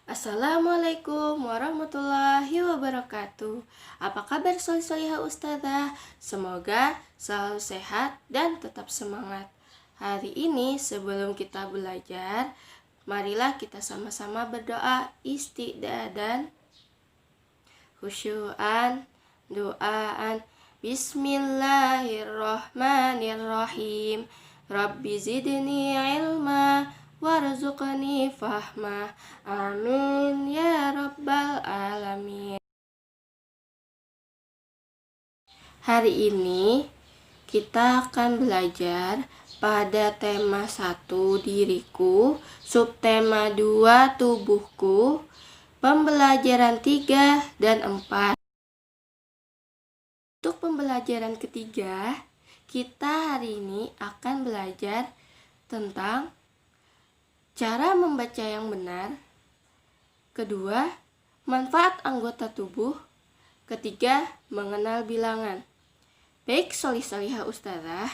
Assalamualaikum warahmatullahi wabarakatuh. Apa kabar solih-solihah ustazah? Semoga selalu sehat dan tetap semangat. Hari ini sebelum kita belajar, marilah kita sama-sama berdoa istiqdah dan khusyuan doaan. Bismillahirrahmanirrahim. Rabbi zidni ilma warzuqni fahma. Amin ya rabbal alamin. Hari ini kita akan belajar pada tema 1 diriku, subtema 2 tubuhku, pembelajaran 3 dan 4. Untuk pembelajaran ketiga, kita hari ini akan belajar tentang cara membaca yang benar. Kedua, manfaat anggota tubuh. Ketiga, mengenal bilangan. Baik solih-solihah ustazah,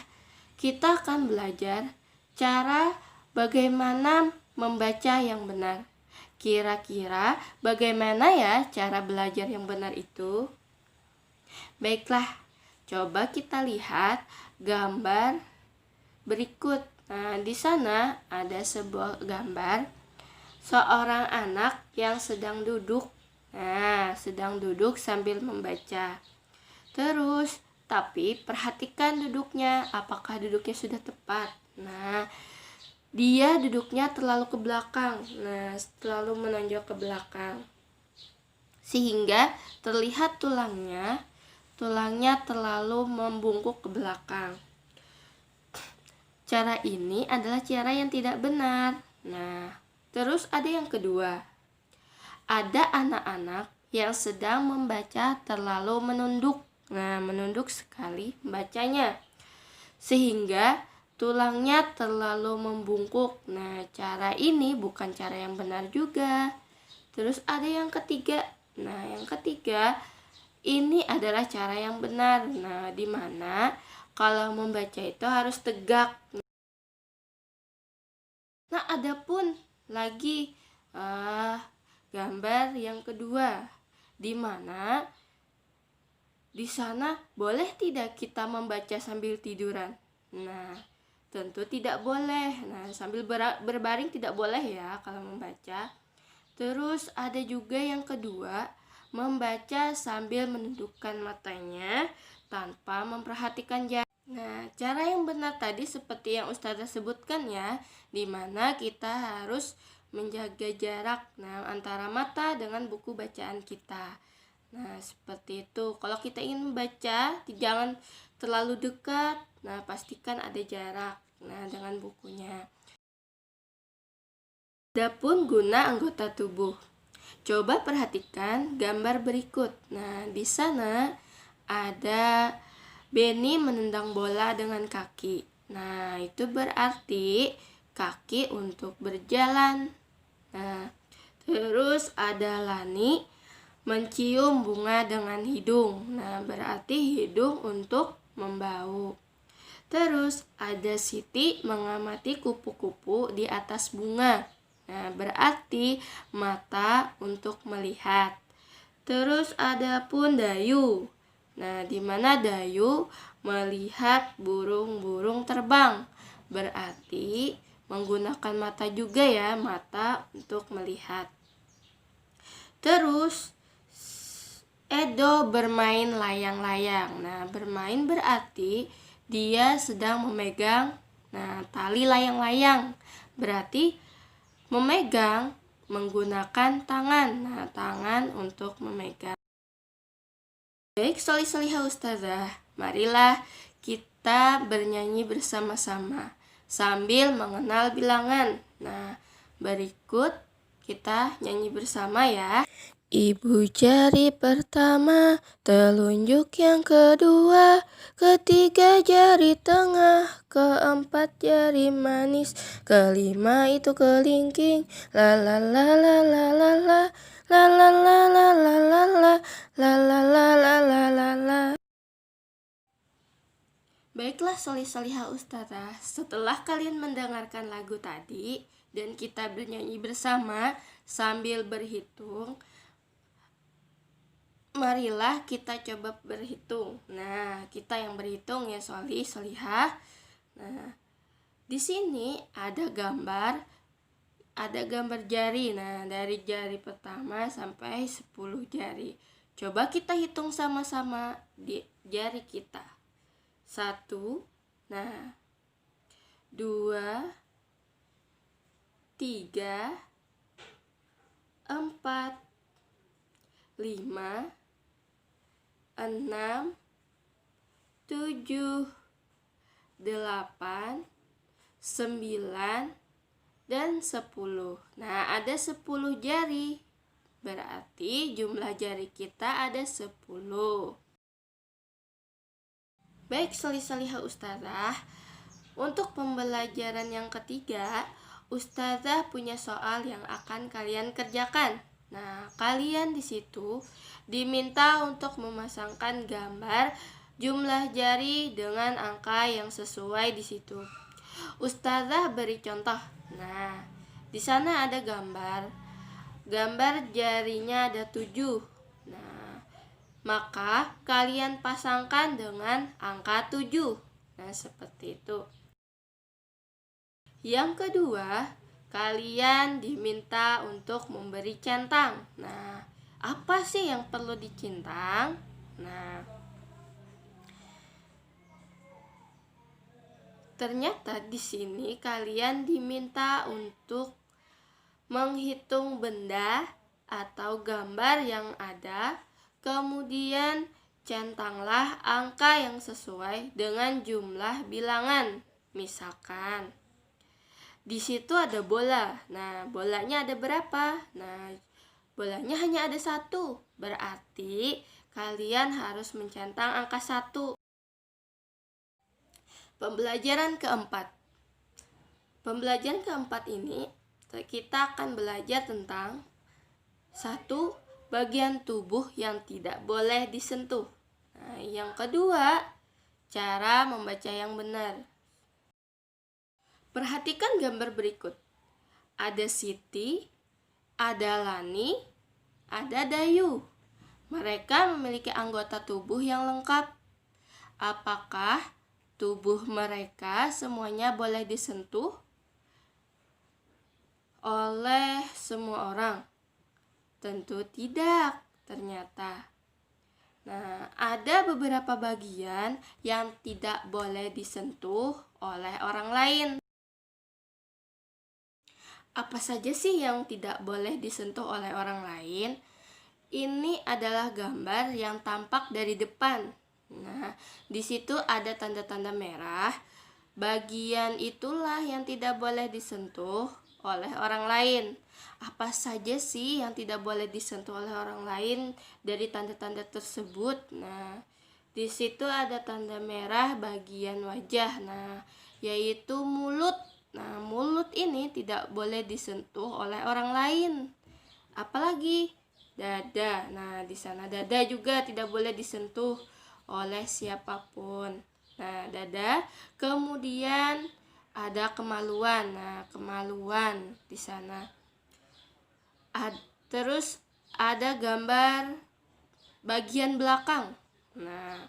kita akan belajar cara bagaimana membaca yang benar. Kira-kira bagaimana ya cara belajar yang benar itu? Baiklah, coba kita lihat gambar berikut. Nah, di sana ada sebuah gambar seorang anak yang sedang duduk. Nah, sedang duduk sambil membaca. Terus, tapi perhatikan duduknya, apakah duduknya sudah tepat. Nah, dia duduknya terlalu ke belakang. Nah, terlalu menonjol ke belakang. Sehingga terlihat tulangnya terlalu membungkuk ke belakang. Cara ini adalah cara yang tidak benar. Nah, terus ada yang kedua. Ada anak-anak yang sedang membaca terlalu menunduk. Nah, menunduk sekali membacanya. Sehingga tulangnya terlalu membungkuk. Nah, cara ini bukan cara yang benar juga. Terus ada yang ketiga. Nah, yang ketiga ini adalah cara yang benar. Nah, di mana kalau membaca itu harus tegak. Nah, adapun lagi gambar yang kedua, di mana di sana boleh tidak kita membaca sambil tiduran? Nah, tentu tidak boleh. Nah, sambil berbaring tidak boleh ya kalau membaca. Terus ada juga yang kedua, membaca sambil menundukkan matanya tanpa memperhatikan jarak. Nah, cara yang benar tadi seperti yang ustazah sebutkan ya, dimana kita harus menjaga jarak antara mata dengan buku bacaan kita. Nah, seperti itu. Kalau kita ingin membaca, jangan terlalu dekat. Nah, pastikan ada jarak dengan bukunya. Adapun guna anggota tubuh. Coba perhatikan gambar berikut. Nah, di sana ada Benny menendang bola dengan kaki. Nah, itu berarti kaki untuk berjalan. Nah, terus ada Lani mencium bunga dengan hidung. Nah, berarti hidung untuk membau. Terus ada Siti mengamati kupu-kupu di atas bunga. Nah, berarti mata untuk melihat. Terus ada pun Dayu. Nah, di mana Dayu melihat burung-burung terbang. Berarti menggunakan mata juga ya, mata untuk melihat. Terus Edo bermain layang-layang. Nah, bermain berarti dia sedang memegang tali layang-layang. Berarti memegang menggunakan tangan. Nah, tangan untuk memegang. Baik, solih-solihah ustazah, marilah kita bernyanyi bersama-sama sambil mengenal bilangan. Nah, berikut kita nyanyi bersama ya. Ibu jari pertama, telunjuk yang kedua, ketiga jari tengah, keempat jari manis, kelima itu kelingking, la la la la la la la, la la la la la la la, la la la la la la la. Baiklah solih-solihah ustazah, setelah kalian mendengarkan lagu tadi, dan kita bernyanyi bersama sambil berhitung. Marilah kita coba berhitung. Nah, kita yang berhitung ya, Solih, Solihah. Nah, di sini ada gambar jari. Nah, dari jari pertama sampai 10 jari. Coba kita hitung sama-sama di jari kita. 1, nah, 2, 3, 4, 5, 6, 7, 8, 9, dan 10. Nah, ada 10 jari. Berarti jumlah jari kita ada 10. Baik, Solih-Solihah Ustazah, untuk pembelajaran yang ketiga, Ustazah punya soal yang akan kalian kerjakan. Nah, kalian di situ diminta untuk memasangkan gambar jumlah jari dengan angka yang sesuai di situ. Ustazah beri contoh. Nah, di sana ada gambar jarinya ada 7. Nah, maka kalian pasangkan dengan angka 7. Nah, seperti itu. Yang kedua, kalian diminta untuk memberi centang. Nah, apa sih yang perlu dicentang? Nah, ternyata di sini kalian diminta untuk menghitung benda atau gambar yang ada, kemudian centanglah angka yang sesuai dengan jumlah bilangan. Misalkan di situ ada bola. Nah, bolanya ada berapa? Nah, bolanya hanya ada 1. Berarti kalian harus mencentang angka 1. Pembelajaran keempat. Pembelajaran keempat ini kita akan belajar tentang 1. Bagian tubuh yang tidak boleh disentuh. Nah, yang kedua, cara membaca yang benar. Perhatikan gambar berikut. Ada Siti, ada Lani, ada Dayu. Mereka memiliki anggota tubuh yang lengkap. Apakah tubuh mereka semuanya boleh disentuh oleh semua orang? Tentu tidak, ternyata. Nah, ada beberapa bagian yang tidak boleh disentuh oleh orang lain. Apa saja sih yang tidak boleh disentuh oleh orang lain? Ini adalah gambar yang tampak dari depan. Nah, di situ ada tanda-tanda merah. Bagian itulah yang tidak boleh disentuh oleh orang lain. Apa saja sih yang tidak boleh disentuh oleh orang lain dari tanda-tanda tersebut? Nah, di situ ada tanda merah bagian wajah. Nah, yaitu mulut. Nah, mulut ini tidak boleh disentuh oleh orang lain. Apalagi dada. Nah, di sana dada juga tidak boleh disentuh oleh siapapun. Nah, dada. Kemudian ada kemaluan. Nah, kemaluan di sana. Terus ada gambar bagian belakang. Nah,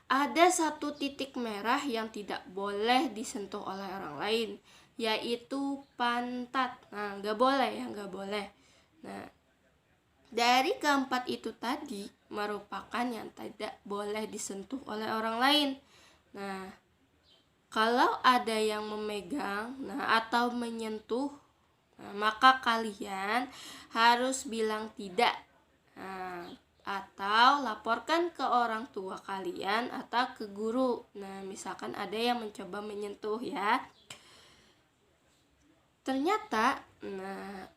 ada 1 titik merah yang tidak boleh disentuh oleh orang lain, yaitu pantat. Nah, nggak boleh ya, nggak boleh. Nah, dari keempat itu tadi merupakan yang tidak boleh disentuh oleh orang lain. Nah, kalau ada yang memegang, atau menyentuh, maka kalian harus bilang tidak, atau laporkan ke orang tua kalian atau ke guru. Nah, misalkan ada yang mencoba menyentuh ya. Ternyata,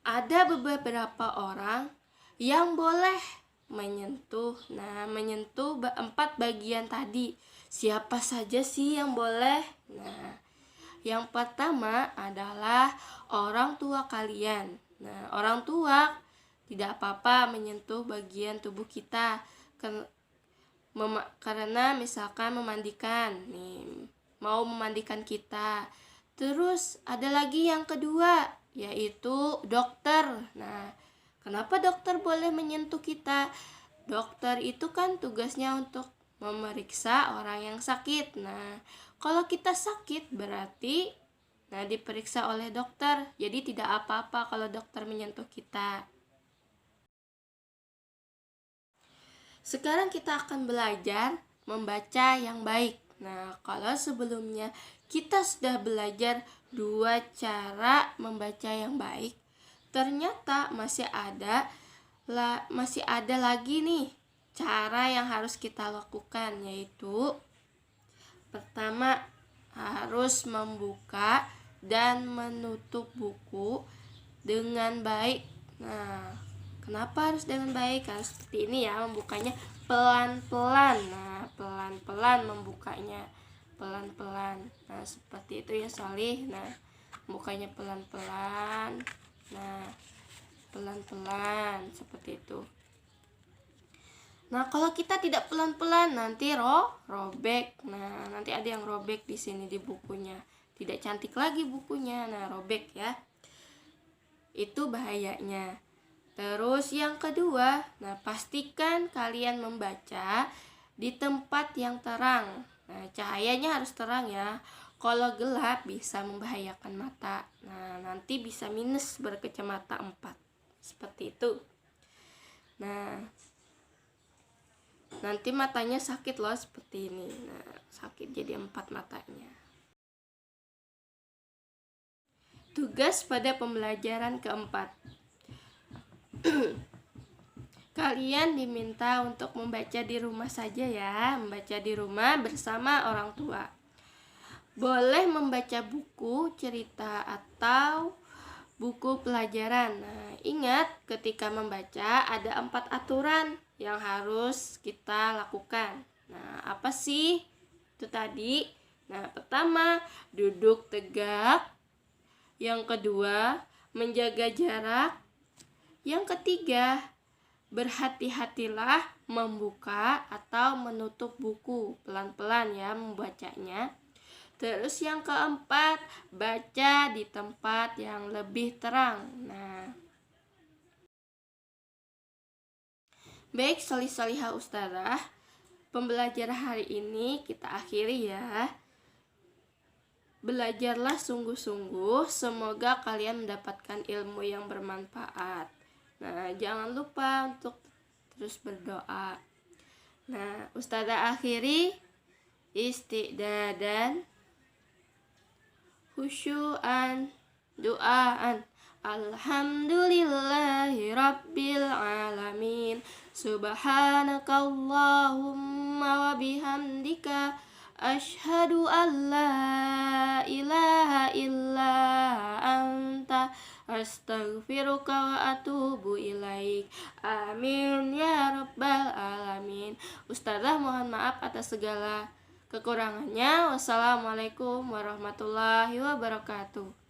ada beberapa orang yang boleh menyentuh. Nah, menyentuh 4 bagian tadi. Siapa saja sih yang boleh? Nah, yang pertama adalah orang tua kalian. Nah, orang tua tidak apa-apa menyentuh bagian tubuh kita karena misalkan memandikan, mau memandikan kita. Terus ada lagi yang kedua, yaitu dokter. Nah, kenapa dokter boleh menyentuh kita? Dokter itu kan tugasnya untuk memeriksa orang yang sakit. Nah, kalau kita sakit berarti diperiksa oleh dokter. Jadi tidak apa-apa kalau dokter menyentuh kita. Sekarang kita akan belajar membaca yang baik. Nah, kalau sebelumnya kita sudah belajar 2 cara membaca yang baik, ternyata masih ada lagi nih cara yang harus kita lakukan, yaitu pertama harus membuka dan menutup buku dengan baik. Nah, kenapa harus dengan baik? Harus seperti ini ya, membukanya pelan-pelan. Nah, pelan-pelan membukanya, pelan-pelan. Nah, seperti itu ya Solih. Nah, membukanya pelan-pelan. Nah, pelan-pelan seperti itu. Nah, kalau kita tidak pelan-pelan nanti robek. Nah, nanti ada yang robek di sini di bukunya. Tidak cantik lagi bukunya. Nah, robek ya. Itu bahayanya. Terus yang kedua, pastikan kalian membaca di tempat yang terang. Nah, cahayanya harus terang ya. Kalau gelap bisa membahayakan mata. Nah, nanti bisa minus berkacamata 4. Seperti itu. Nah, nanti matanya sakit loh seperti ini. Nah, sakit jadi 4 matanya. Tugas pada pembelajaran keempat. Kalian diminta untuk membaca di rumah saja ya, membaca di rumah bersama orang tua. Boleh membaca buku, cerita, atau buku pelajaran. Nah, ingat ketika membaca ada 4 aturan yang harus kita lakukan. Nah, apa sih itu tadi? Nah, pertama, duduk tegak. Yang kedua, menjaga jarak. Yang ketiga, berhati-hatilah membuka atau menutup buku, pelan-pelan ya membacanya. Terus yang keempat, baca di tempat yang lebih terang. Nah, baik solih-solihah ustazah, pembelajaran hari ini kita akhiri ya. Belajarlah sungguh-sungguh, semoga kalian mendapatkan ilmu yang bermanfaat. Nah, jangan lupa untuk terus berdoa. Nah, ustazah akhiri istiqdadan, khusyu'an, doaan. Alhamdulillahi rabbil alamin. Subhanakallahumma wa bihamdika asyhadu an la ilaha illa anta astaghfiruka wa atubu ilaik. Amin ya rabbal alamin. Ustazah mohon maaf atas segala kekurangannya. Wassalamualaikum warahmatullahi wabarakatuh.